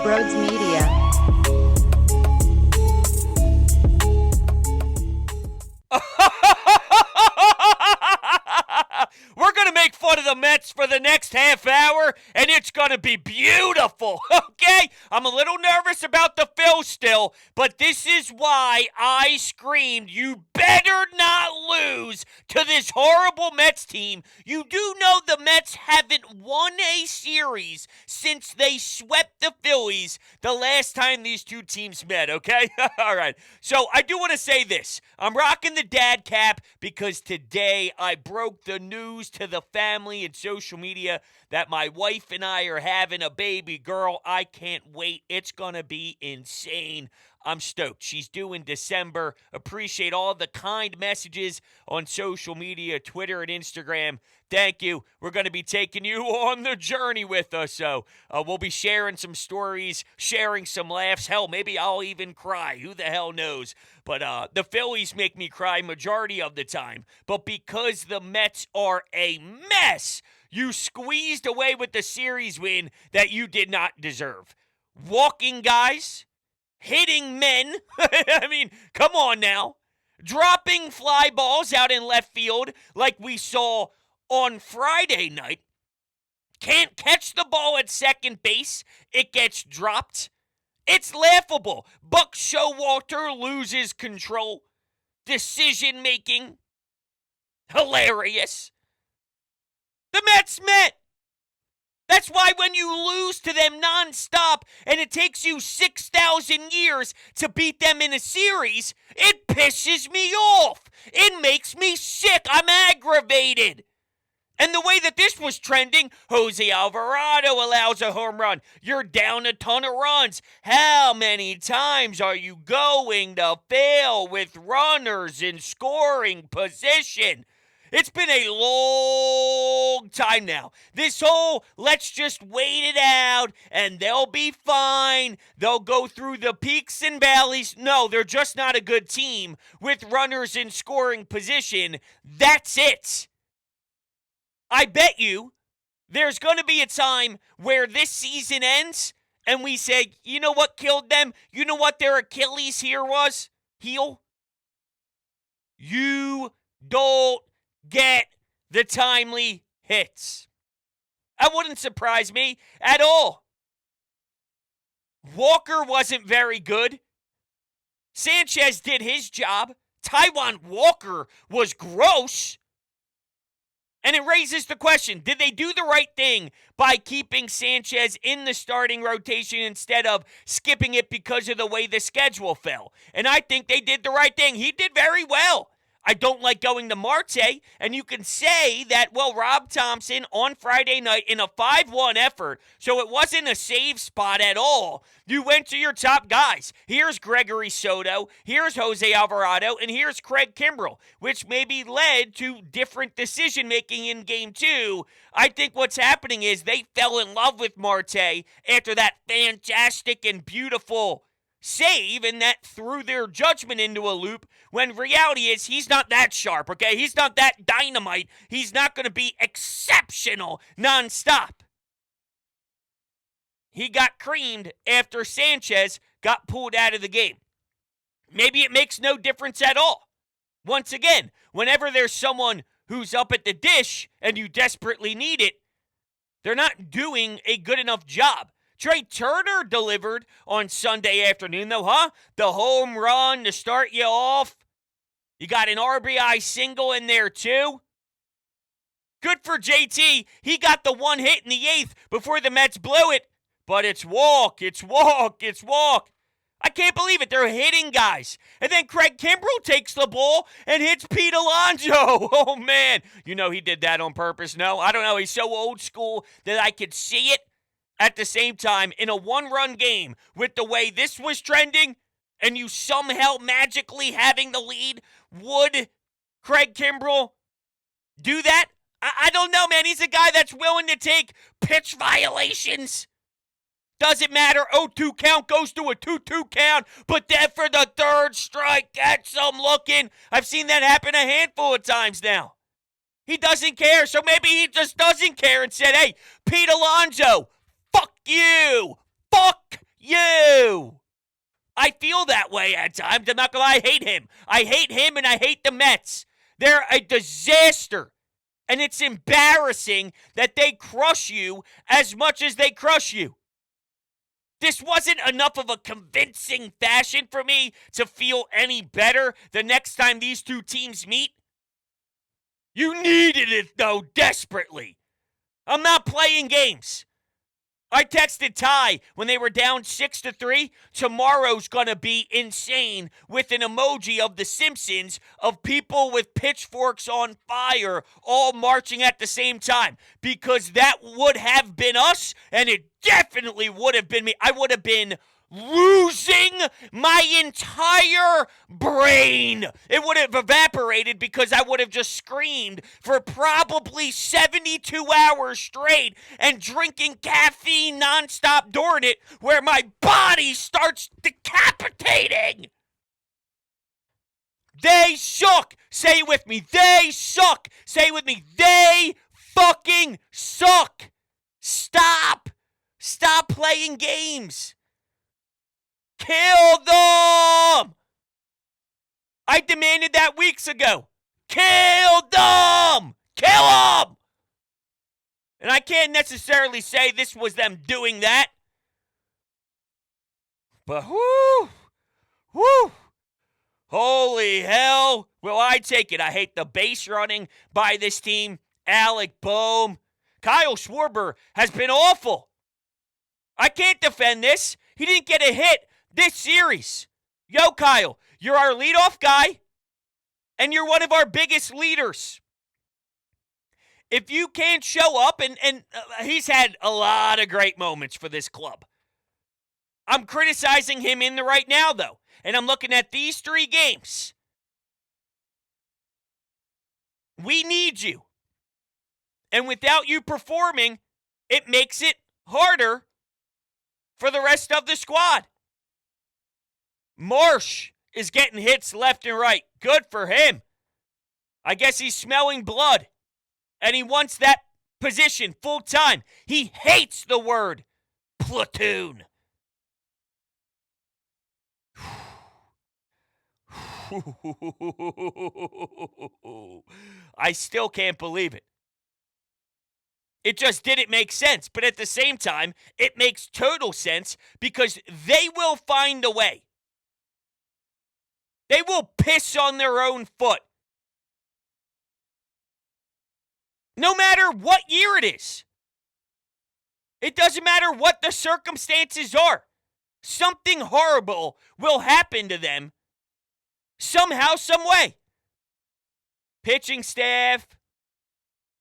Broads Media. We're going to make fun of the Mets for the next half hour, and it's going to be beautiful, okay? I'm a little nervous about the Phils still, but this is why I screamed, you better not lose to this horrible Mets team. You do know the Mets haven't won a series since they swept the Phillies the last time these two teams met, okay? All right. So I do want to say this. I'm rocking the dad cap because today I broke the news to the family and social media that my wife and I are having a baby girl. I can't wait. It's going to be insane. I'm stoked. She's due in December. Appreciate all the kind messages on social media, Twitter and Instagram. Thank you. We're going to be taking you on the journey with us. So we'll be sharing some stories, sharing some laughs. Hell, maybe I'll even cry. Who the hell knows? But the Phillies make me cry majority of the time. But because the Mets are a mess, you squeezed away with the series win that you did not deserve. Walking guys, hitting men. I mean, come on now. Dropping fly balls out in left field like we saw on Friday night. Can't catch the ball at second base. It gets dropped. It's laughable. Buck Showalter loses control. Decision making. Hilarious. The Mets met. That's why when you lose to them nonstop and it takes you 6,000 years to beat them in a series, it pisses me off. It makes me sick. I'm aggravated. And the way that this was trending, Jose Alvarado allows a home run. You're down a ton of runs. How many times are you going to fail with runners in scoring position? It's been a long time now. This whole let's just wait it out and they'll be fine. They'll go through the peaks and valleys. No, they're just not a good team with runners in scoring position. That's it. I bet you there's going to be a time where this season ends and we say, you know what killed them? You know what their Achilles heel was? You don't get the timely hits. That wouldn't surprise me at all. Walker wasn't very good. Sanchez did his job. Taijuan Walker was gross. And it raises the question, did they do the right thing by keeping Sanchez in the starting rotation instead of skipping it because of the way the schedule fell? And I think they did the right thing. He did very well. I don't like going to Marte, and you can say that, well, Rob Thompson on Friday night in a 5-1 effort, so it wasn't a save spot at all. You went to your top guys. Here's Gregory Soto, here's Jose Alvarado, and here's Craig Kimbrel, which maybe led to different decision-making in Game 2. I think what's happening is they fell in love with Marte after that fantastic and beautiful save, and that threw their judgment into a loop when reality is he's not that sharp, okay? He's not that dynamite. He's not going to be exceptional nonstop. He got creamed after Sanchez got pulled out of the game. Maybe it makes no difference at all. Once again, whenever there's someone who's up at the dish and you desperately need it, they're not doing a good enough job. Trey Turner delivered on Sunday afternoon, though, huh? The home run to start you off. You got an RBI single in there, too. Good for JT. He got the one hit in the 8th before the Mets blew it. But it's walk. I can't believe it. They're hitting guys. And then Craig Kimbrel takes the ball and hits Pete Alonso. Oh, man. You know he did that on purpose. No, I don't know. He's so old school that I could see it. At the same time, in a one-run game, with the way this was trending, and you somehow magically having the lead, would Craig Kimbrel do that? I don't know, man. He's a guy that's willing to take pitch violations. Doesn't matter. 0-2 count goes to a 2-2 count, but then for the third strike, get some looking. I've seen that happen a handful of times now. He doesn't care, so maybe he just doesn't care and said, hey, Pete Alonso, fuck you. Fuck you. I feel that way at times. I'm not going to lie, I hate him. I hate him and I hate the Mets. They're a disaster. And it's embarrassing that they crush you as much as they crush you. This wasn't enough of a convincing fashion for me to feel any better the next time these two teams meet. You needed it, though, desperately. I'm not playing games. I texted Ty when they were down 6-3. Tomorrow's gonna be insane with an emoji of The Simpsons of people with pitchforks on fire all marching at the same time. Because that would have been us, and it definitely would have been me. I would have been losing my entire brain. It would have evaporated because I would have just screamed for probably 72 hours straight and drinking caffeine nonstop during it, where my body starts decapitating. They suck. Say it with me. They suck. Say it with me. They fucking suck. Stop. Stop playing games. Kill them! I demanded that weeks ago. Kill them! Kill them! And I can't necessarily say this was them doing that. But whoo! Whoo! Holy hell! Will I take it? I hate the base running by this team. Alec Boehm. Kyle Schwarber has been awful. I can't defend this. He didn't get a hit this series. Yo, Kyle, you're our leadoff guy, and you're one of our biggest leaders. If you can't show up, and he's had a lot of great moments for this club. I'm criticizing him in the right now, though, and I'm looking at these 3 games. We need you. And without you performing, it makes it harder for the rest of the squad. Marsh is getting hits left and right. Good for him. I guess he's smelling blood. And he wants that position full time. He hates the word platoon. I still can't believe it. It just didn't make sense. But at the same time, it makes total sense because they will find a way. They will piss on their own foot. No matter what year it is. It doesn't matter what the circumstances are. Something horrible will happen to them somehow, some way. Pitching staff.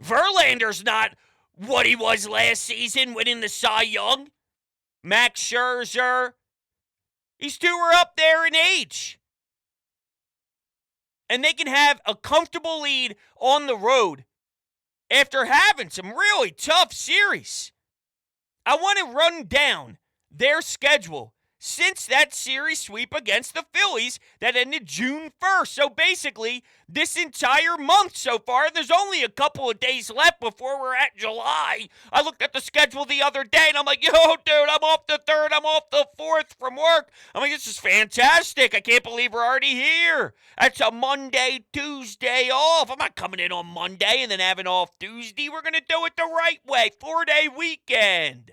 Verlander's not what he was last season winning the Cy Young. Max Scherzer. These two are up there in age. And they can have a comfortable lead on the road after having some really tough series. I want to run down their schedule since that series sweep against the Phillies that ended June 1st. So basically, this entire month so far, there's only a couple of days left before we're at July. I looked at the schedule the other day, and I'm like, yo, dude, I'm off the 3rd, I'm off the 4th from work. I'm like, this is fantastic. I can't believe we're already here. That's a Monday, Tuesday off. I'm not coming in on Monday and then having off Tuesday. We're going to do it the right way, 4-day weekend.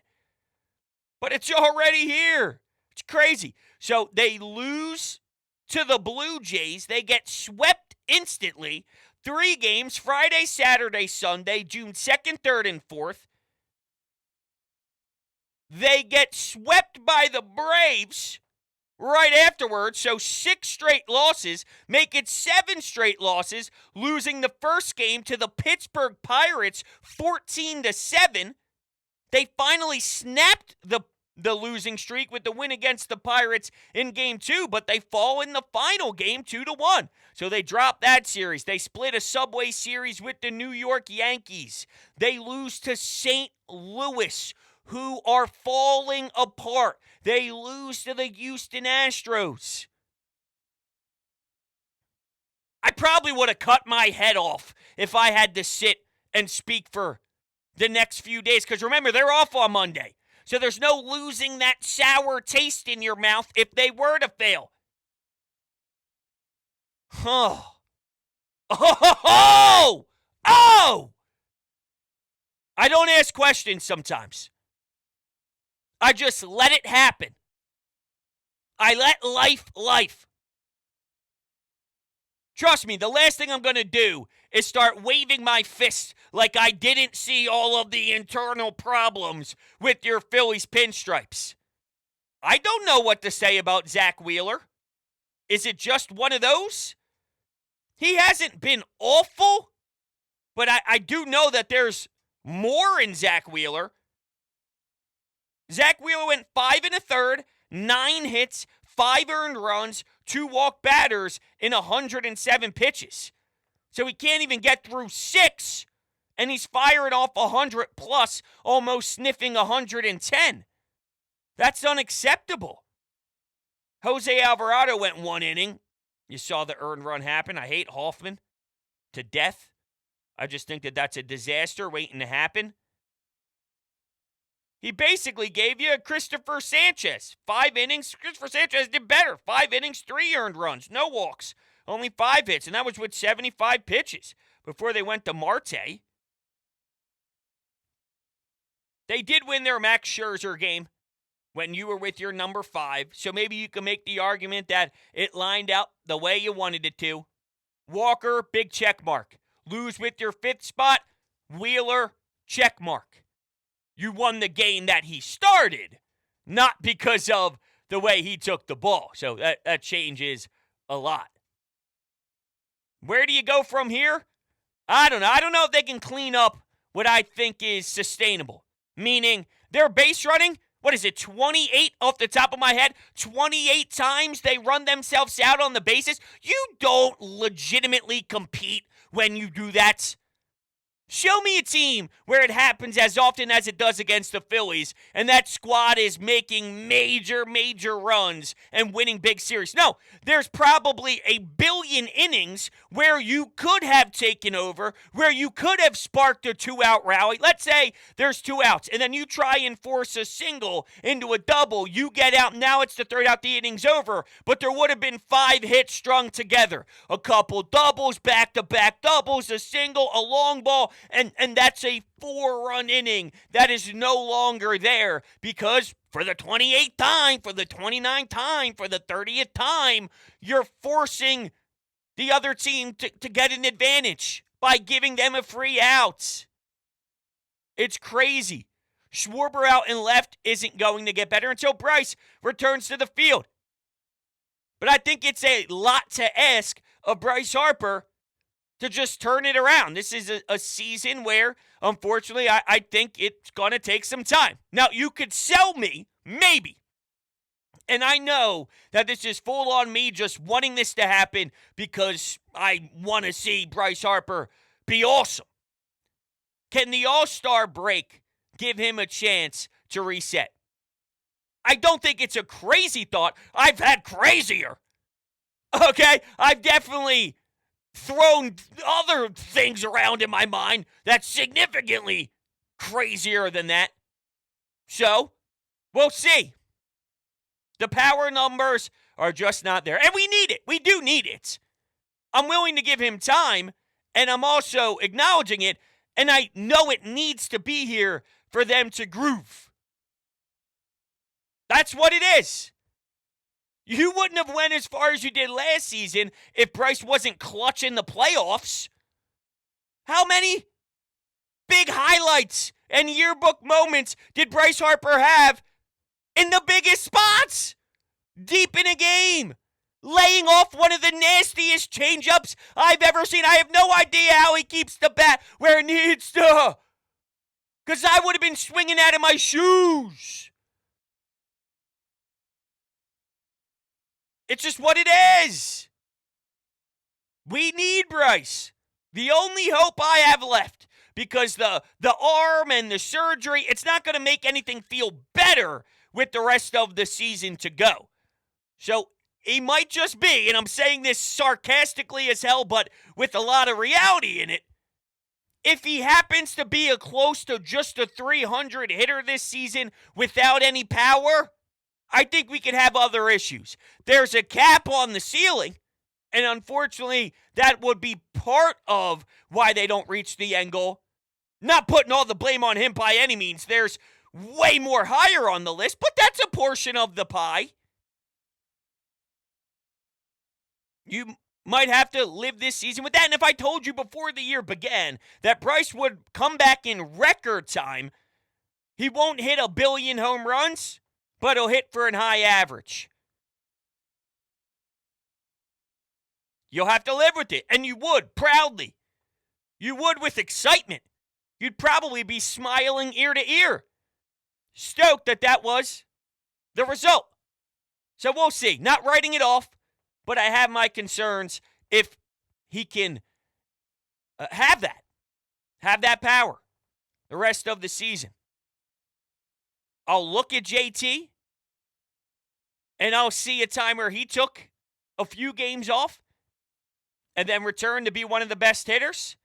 But it's already here. It's crazy. So they lose to the Blue Jays. They get swept instantly. 3 games, Friday, Saturday, Sunday, June 2nd, 3rd, and 4th. They get swept by the Braves right afterwards. So 6 straight losses, make it 7 straight losses, losing the first game to the Pittsburgh Pirates 14-7. They finally snapped the losing streak with the win against the Pirates in Game 2, but they fall in the final game 2-1. So they drop that series. They split a Subway Series with the New York Yankees. They lose to St. Louis, who are falling apart. They lose to the Houston Astros. I probably would have cut my head off if I had to sit and speak for the next few days, because remember, they're off on Monday. So there's no losing that sour taste in your mouth if they were to fail. Oh. Oh! Oh! I don't ask questions sometimes. I just let it happen. I let life. Trust me, the last thing I'm going to do is start waving my fist like I didn't see all of the internal problems with your Phillies pinstripes. I don't know what to say about Zach Wheeler. Is it just one of those? He hasn't been awful, but I do know that there's more in Zach Wheeler. Zach Wheeler went 5 1/3, 9 hits, 5 earned runs, 2 walk batters in 107 pitches. So he can't even get through 6, and he's firing off 100 plus, almost sniffing 110. That's unacceptable. Jose Alvarado went 1 inning. You saw the earned run happen. I hate Hoffman to death. I just think that that's a disaster waiting to happen. He basically gave you Christopher Sanchez. 5 innings. Christopher Sanchez did better. 5 innings, 3 earned runs, no walks, only 5 hits, and that was with 75 pitches before they went to Marte. They did win their Max Scherzer game when you were with your number 5, so maybe you can make the argument that it lined out the way you wanted it to. Walker, big check mark. Lose with your 5th spot. Wheeler, check mark. You won the game that he started, not because of the way he took the ball. So that changes a lot. Where do you go from here? I don't know. I don't know if they can clean up what I think is sustainable. Meaning, their base running, what is it, 28 off the top of my head? 28 times they run themselves out on the bases? You don't legitimately compete when you do that. Show me a team where it happens as often as it does against the Phillies, and that squad is making major runs and winning big series. No, there's probably a billion innings where you could have taken over, where you could have sparked a 2-out rally. Let's say there's 2 outs, and then you try and force a single into a double. You get out, now it's the 3rd out, the inning's over, but there would have been 5 hits strung together. A couple doubles, back-to-back doubles, a single, a long ball, and that's a 4-run inning that is no longer there because for the 28th time, for the 29th time, for the 30th time, you're forcing the other team to get an advantage by giving them a free out. It's crazy. Schwarber out in left isn't going to get better until Bryce returns to the field. But I think it's a lot to ask of Bryce Harper to just turn it around. This is a season where, unfortunately, I think it's going to take some time. Now, you could sell me, maybe. And I know that this is full on me just wanting this to happen because I want to see Bryce Harper be awesome. Can the All-Star break give him a chance to reset? I don't think it's a crazy thought. I've had crazier. Okay? I've definitely thrown other things around in my mind that's significantly crazier than that. So, we'll see. The power numbers are just not there. And we need it. We do need it. I'm willing to give him time, and I'm also acknowledging it, and I know it needs to be here for them to groove. That's what it is. You wouldn't have went as far as you did last season if Bryce wasn't clutch in the playoffs. How many big highlights and yearbook moments did Bryce Harper have in the biggest spots? Deep in a game. Laying off one of the nastiest changeups I've ever seen. I have no idea how he keeps the bat where it needs to. Because I would have been swinging out of my shoes. It's just what it is. We need Bryce. The only hope I have left, because the arm and the surgery, it's not going to make anything feel better with the rest of the season to go. So he might just be, and I'm saying this sarcastically as hell, but with a lot of reality in it, If he happens to be a close to just a 300 hitter this season without any power, I think we could have other issues. There's a cap on the ceiling, and unfortunately, that would be part of why they don't reach the end goal. Not putting all the blame on him by any means. There's way more higher on the list, but that's a portion of the pie. You might have to live this season with that. And if I told you before the year began that Bryce would come back in record time, he won't hit 1 billion home runs, but he'll hit for an high average. You'll have to live with it, and you would, proudly. You would with excitement. You'd probably be smiling ear to ear, stoked that that was the result. So we'll see. Not writing it off, but I have my concerns if he can have that power the rest of the season. I'll look at JT, and I'll see a time where he took a few games off and then returned to be one of the best hitters.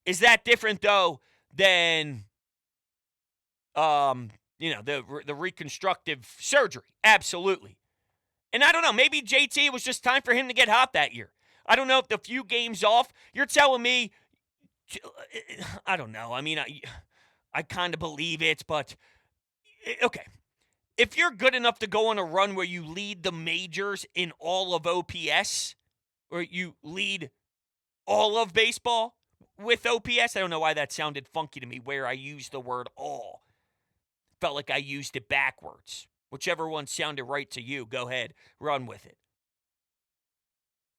Is that different, though, than the reconstructive surgery? Absolutely. And I don't know, maybe JT, it was just time for him to get hot that year. I don't know if the few games off, you're telling me, I don't know. I mean, I kind of believe it, but okay. If you're good enough to go on a run where you lead the majors in all of OPS, or you lead all of baseball with OPS, I don't know why that sounded funky to me where I used the word all. Felt like I used it backwards. Whichever one sounded right to you, go ahead, run with it.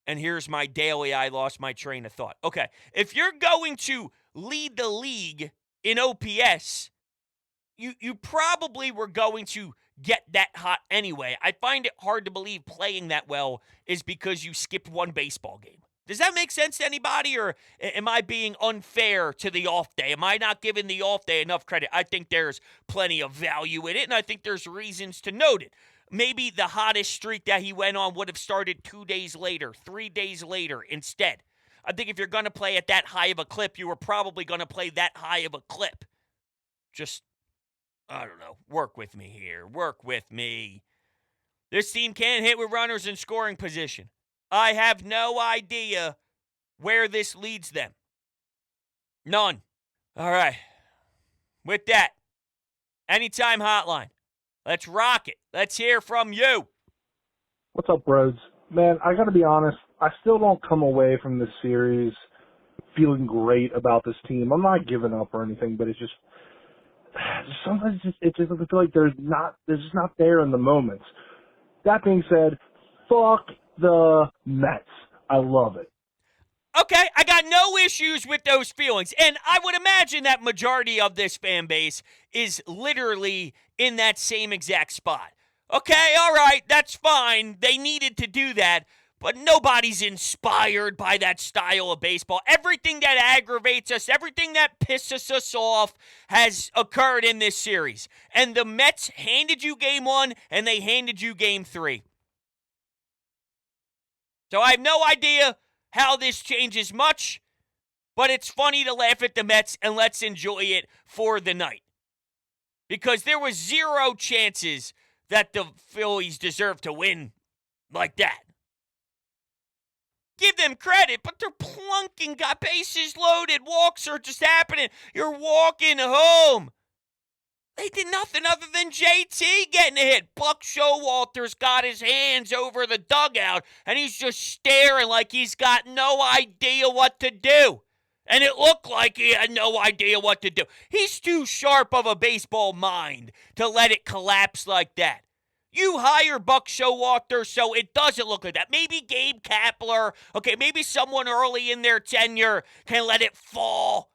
And here's my daily, I lost my train of thought. Okay, if you're going to lead the league in OPS, you probably were going to get that hot anyway. I find it hard to believe playing that well is because you skipped one baseball game. Does that make sense to anybody, or am I being unfair to the off day? Am I not giving the off day enough credit? I think there's plenty of value in it, and I think there's reasons to note it. Maybe the hottest streak that he went on would have started 2 days later, 3 days later instead. I think if you're going to play at that high of a clip, you were probably going to play that high of a clip. Just, I don't know, work with me here. Work with me. This team can't hit with runners in scoring position. I have no idea where this leads them. None. All right. With that, anytime hotline. Let's rock it. Let's hear from you. What's up, Rhodes? Man, I got to be honest. I still don't come away from this series feeling great about this team. I'm not giving up or anything, but it's just sometimes I feel like they're just not there in the moments. That being said, fuck the Mets. I love it. Okay, I got no issues with those feelings. And I would imagine that majority of this fan base is literally in that same exact spot. Okay, all right, that's fine. They needed to do that. But nobody's inspired by that style of baseball. Everything that aggravates us, everything that pisses us off has occurred in this series. And the Mets handed you game 1, and they handed you game 3. So I have no idea how this changes much, but it's funny to laugh at the Mets, and let's enjoy it for the night. Because there was 0 chances that the Phillies deserved to win like that. Give them credit, but they're plunking, got bases loaded, walks are just happening. You're walking home. They did nothing other than JT getting a hit. Buck Showalter's got his hands over the dugout, and he's just staring like he's got no idea what to do. And it looked like he had no idea what to do. He's too sharp of a baseball mind to let it collapse like that. You hire Buck Showalter so it doesn't look like that. Maybe Gabe Kapler, okay, maybe someone early in their tenure can let it fall.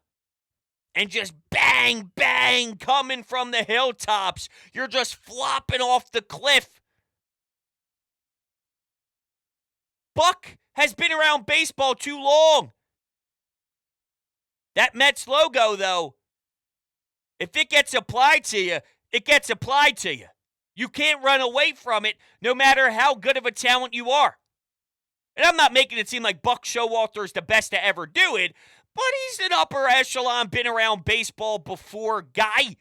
And just bang, bang, coming from the hilltops. You're just flopping off the cliff. Buck has been around baseball too long. That Mets logo, though, if it gets applied to you, it gets applied to you. You can't run away from it no matter how good of a talent you are. And I'm not making it seem like Buck Showalter is the best to ever do it, but he's an upper echelon, been around baseball before guy.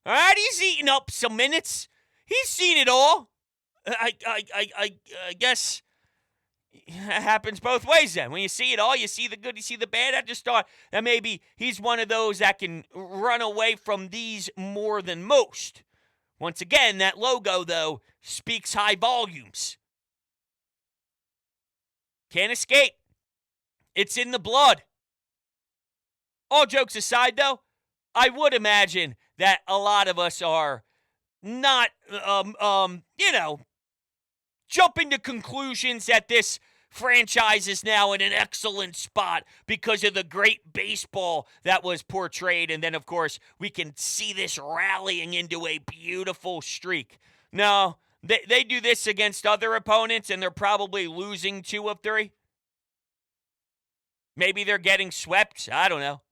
All right, he's eating up some minutes. He's seen it all. I guess it happens both ways then. When you see it all, you see the good, you see the bad. I just thought that maybe he's one of those that can run away from these more than most. Once again, that logo, though, speaks high volumes. Can't escape. It's in the blood. All jokes aside, though, I would imagine that a lot of us are not, jumping to conclusions that this franchise is now in an excellent spot because of the great baseball that was portrayed. And then, of course, we can see this rallying into a beautiful streak. No, they do this against other opponents, and they're probably losing 2 of 3. Maybe they're getting swept. I don't know.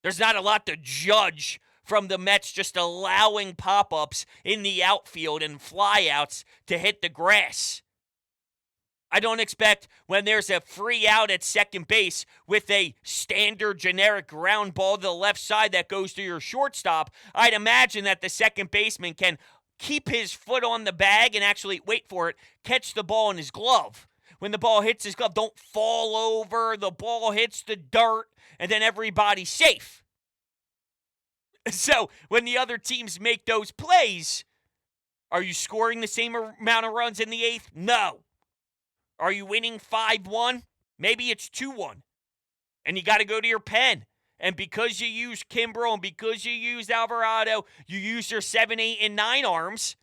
There's not a lot to judge from the Mets just allowing pop-ups in the outfield and flyouts to hit the grass. I don't expect when there's a free out at second base with a standard generic ground ball to the left side that goes to your shortstop, I'd imagine that the second baseman can keep his foot on the bag and actually, wait for it, catch the ball in his glove. When the ball hits his glove, don't fall over, the ball hits the dirt, and then everybody's safe. So, when the other teams make those plays, are you scoring the same amount of runs in the 8th? No. Are you winning 5-1? Maybe it's 2-1. And you got to go to your pen. And because you use Kimbrel and because you use Alvarado, you use your 7, 8, and 9 arms,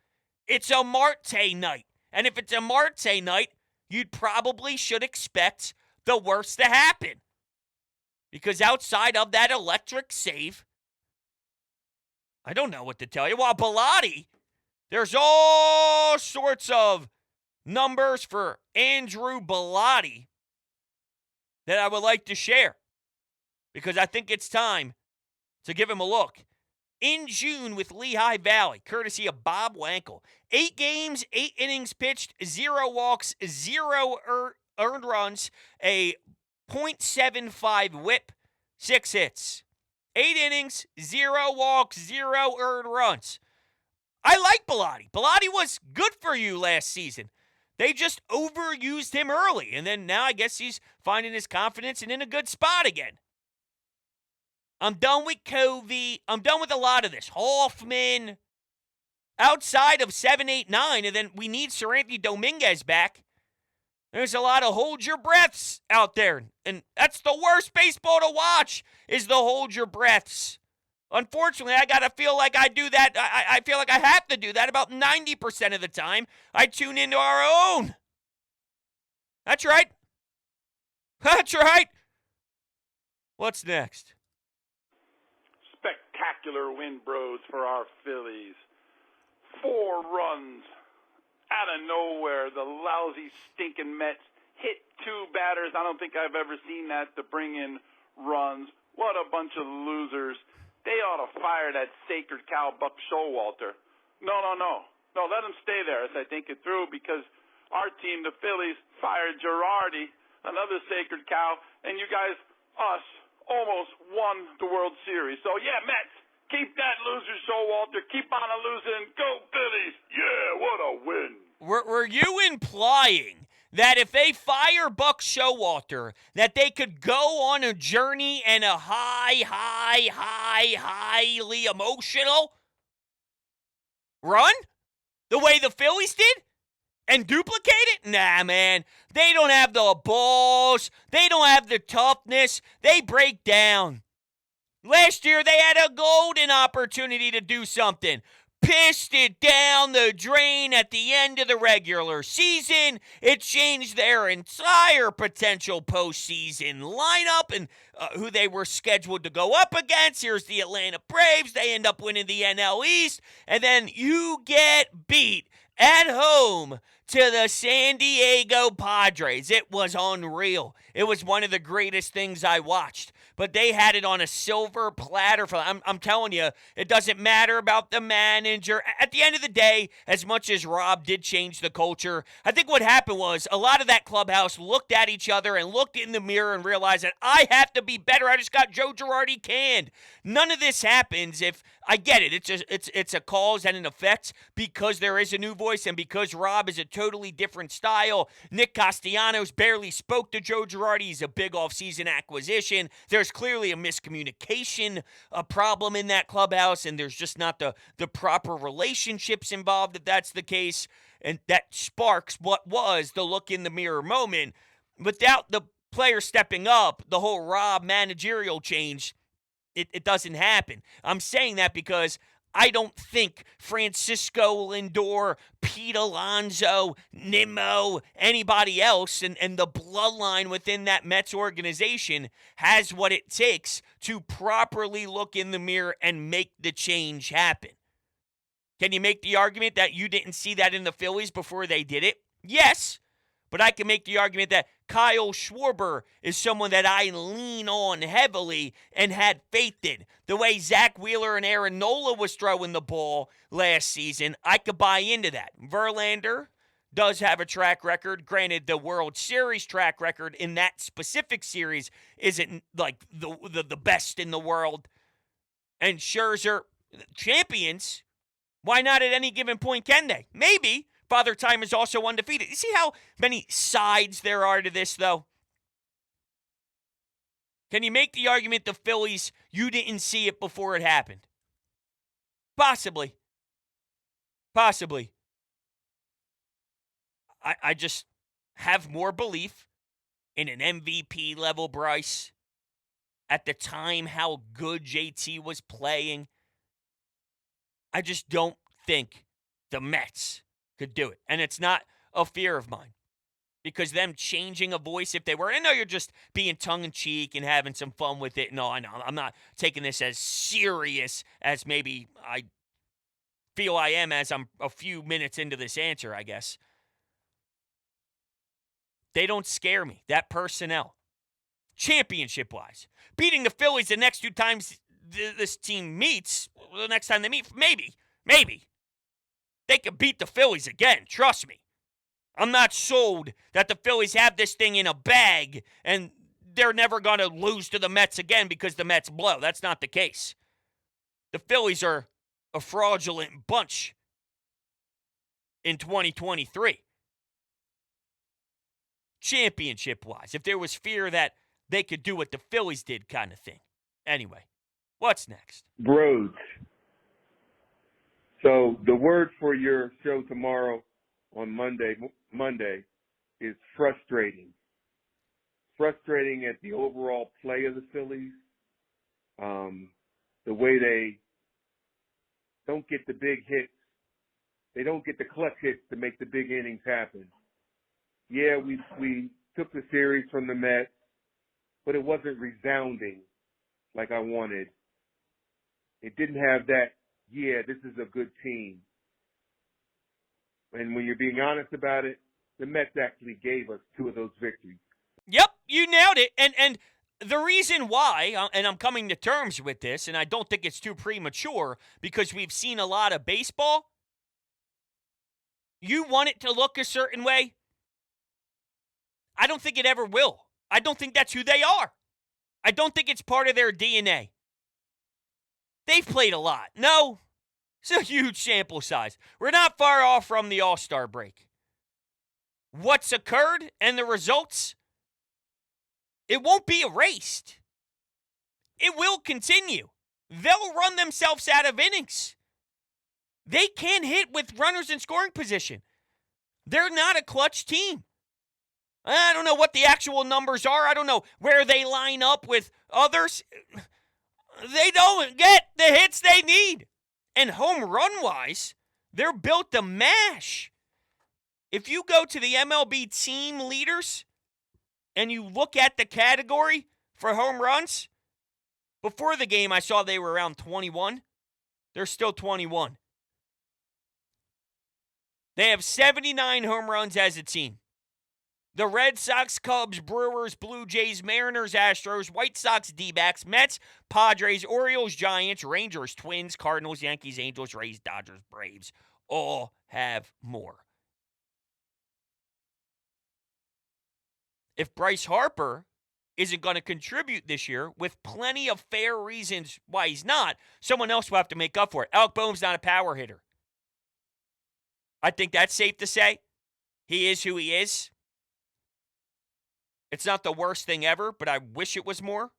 it's a Marte night. And if it's a Marte night, you probably should expect the worst to happen. Because outside of that electric save, I don't know what to tell you. While Bilotti, there's all sorts of numbers for Andrew Bilotti that I would like to share because I think it's time to give him a look. In June with Lehigh Valley, courtesy of Bob Wankel, 8 games, 8 innings pitched, 0 walks, 0 earned runs, a .75 whip, 6 hits. 8 innings, 0 walks, 0 earned runs. I like Bilotti. Bilotti was good for you last season. They just overused him early, and then now I guess he's finding his confidence and in a good spot again. I'm done with Covey. I'm done with a lot of this. Hoffman. Outside of 7, 8, 9, and then we need Sir Anthony Dominguez back. There's a lot of hold your breaths out there. And that's the worst baseball to watch, is the hold your breaths. Unfortunately, I got to feel like I do that. I feel like I have to do that about 90% of the time. I tune into our own. That's right. That's right. What's next? Spectacular win, bros, for our Phillies. 4 runs. Out of nowhere, the lousy, stinking Mets hit 2 batters. I don't think I've ever seen that to bring in runs. What a bunch of losers. They ought to fire that sacred cow, Buck Showalter. No, let him stay there as I think it through because our team, the Phillies, fired Girardi, another sacred cow, and you guys, us, almost won the World Series. So, yeah, Mets, keep that loser, Showalter. Keep on a losing. Go Phillies. Yeah, what a win. Were you implying that if they fire Buck Showalter, that they could go on a journey and a highly emotional run? The way the Phillies did? And duplicate it? Nah, man. They don't have the balls. They don't have the toughness. They break down. Last year, they had a golden opportunity to do something. Pissed it down the drain at the end of the regular season. It changed their entire potential postseason lineup and who they were scheduled to go up against. Here's the Atlanta Braves. They end up winning the NL East. And then you get beat at home to the San Diego Padres. It was unreal. It was one of the greatest things I watched. But they had it on a silver platter. I'm telling you, it doesn't matter about the manager. At the end of the day, as much as Rob did change the culture, I think what happened was a lot of that clubhouse looked at each other and looked in the mirror and realized that I have to be better. I just got Joe Girardi canned. None of this happens if I get it. It's a cause and an effect because there is a new voice and because Rob is a totally different style. Nick Castellanos barely spoke to Joe Girardi. He's a big offseason acquisition. There's clearly a miscommunication problem in that clubhouse, and there's just not the proper relationships involved if that's the case. And that sparks what was the look in the mirror moment. Without the player stepping up, the whole Rob managerial change, it doesn't happen. I'm saying that because I don't think Francisco Lindor, Pete Alonso, Nimmo, anybody else, and the bloodline within that Mets organization has what it takes to properly look in the mirror and make the change happen. Can you make the argument that you didn't see that in the Phillies before they did it? Yes. But I can make the argument that Kyle Schwarber is someone that I lean on heavily and had faith in. The way Zach Wheeler and Aaron Nola was throwing the ball last season, I could buy into that. Verlander does have a track record. Granted, the World Series track record in that specific series isn't like the best in the world. And Scherzer, champions, why not at any given point can they? Maybe. Father Time is also undefeated. You see how many sides there are to this, though? Can you make the argument the Phillies, you didn't see it before it happened? Possibly. Possibly. I just have more belief in an MVP level Bryce. At the time, how good JT was playing. I just don't think the Mets could do it. And it's not a fear of mine. Because them changing a voice, if they were, I know you're just being tongue-in-cheek and having some fun with it. No, I know. I'm not taking this as serious as maybe I feel I am as I'm a few minutes into this answer, I guess. They don't scare me. That personnel. Championship-wise. Beating the Phillies the next two times this team meets, the next time they meet, maybe. They could beat the Phillies again, trust me. I'm not sold that the Phillies have this thing in a bag and they're never going to lose to the Mets again because the Mets blow. That's not the case. The Phillies are a fraudulent bunch in 2023. Championship-wise, if there was fear that they could do what the Phillies did kind of thing. Anyway, what's next? Broads. So the word for your show tomorrow on Monday is frustrating. Frustrating at the overall play of the Phillies. The way they don't get the big hits. They don't get the clutch hits to make the big innings happen. Yeah, we took the series from the Mets, but it wasn't resounding like I wanted. It didn't have that, yeah, this is a good team. And when you're being honest about it, the Mets actually gave us two of those victories. Yep, you nailed it. And the reason why, and I'm coming to terms with this, and I don't think it's too premature, because we've seen a lot of baseball. You want it to look a certain way. I don't think it ever will. I don't think that's who they are. I don't think it's part of their DNA. They've played a lot. No, it's a huge sample size. We're not far off from the All-Star break. What's occurred and the results, it won't be erased. It will continue. They'll run themselves out of innings. They can't hit with runners in scoring position. They're not a clutch team. I don't know what the actual numbers are. I don't know where they line up with others. They don't get the hits they need. And home run-wise, they're built to mash. If you go to the MLB team leaders and you look at the category for home runs, before the game I saw they were around 21. They're still 21. They have 79 home runs as a team. The Red Sox, Cubs, Brewers, Blue Jays, Mariners, Astros, White Sox, D-backs, Mets, Padres, Orioles, Giants, Rangers, Twins, Cardinals, Yankees, Angels, Rays, Dodgers, Braves all have more. If Bryce Harper isn't going to contribute this year, with plenty of fair reasons why he's not, someone else will have to make up for it. Alec Boehm's not a power hitter. I think that's safe to say. He is who he is. It's not the worst thing ever, but I wish it was more.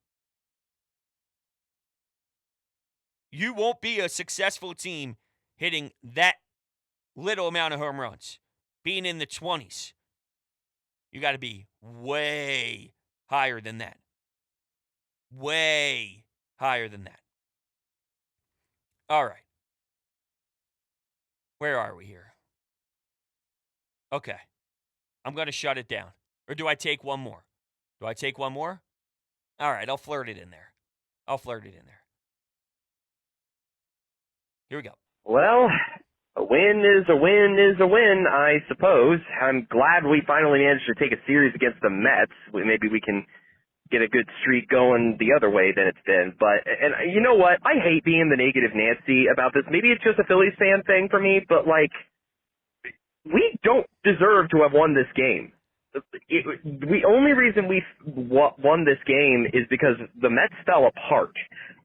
You won't be a successful team hitting that little amount of home runs, being in the 20s. You got to be way higher than that. Way higher than that. All right. Where are we here? Okay. I'm going to shut it down. Or do I take one more? Do I take one more? All right, I'll flirt it in there. Here we go. Well, a win is a win is a win, I suppose. I'm glad we finally managed to take a series against the Mets. Maybe we can get a good streak going the other way than it's been. But, and you know what? I hate being the negative Nancy about this. Maybe it's just a Phillies fan thing for me, but, like, we don't deserve to have won this game. The only reason we won this game is because the Mets fell apart.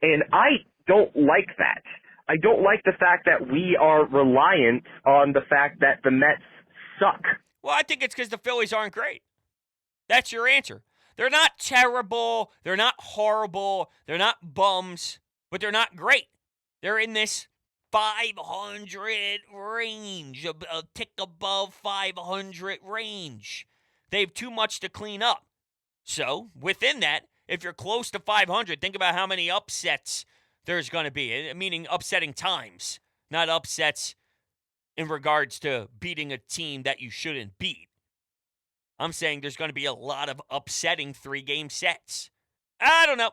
And I don't like that. I don't like the fact that we are reliant on the fact that the Mets suck. Well, I think it's because the Phillies aren't great. That's your answer. They're not terrible. They're not horrible. They're not bums. But they're not great. They're in this 500 range, a tick above 500 range. They have too much to clean up. So, within that, if you're close to 500, think about how many upsets there's going to be, meaning upsetting times, not upsets in regards to beating a team that you shouldn't beat. I'm saying there's going to be a lot of upsetting 3-game sets. I don't know.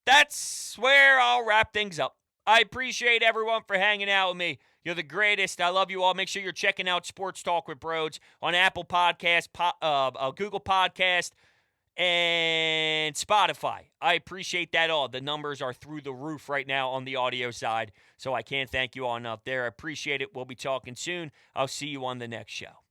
That's where I'll wrap things up. I appreciate everyone for hanging out with me. You're the greatest. I love you all. Make sure you're checking out Sports Talk with Broads on Apple Podcasts, Google Podcast, and Spotify. I appreciate that all. The numbers are through the roof right now on the audio side, so I can't thank you all enough there. I appreciate it. We'll be talking soon. I'll see you on the next show.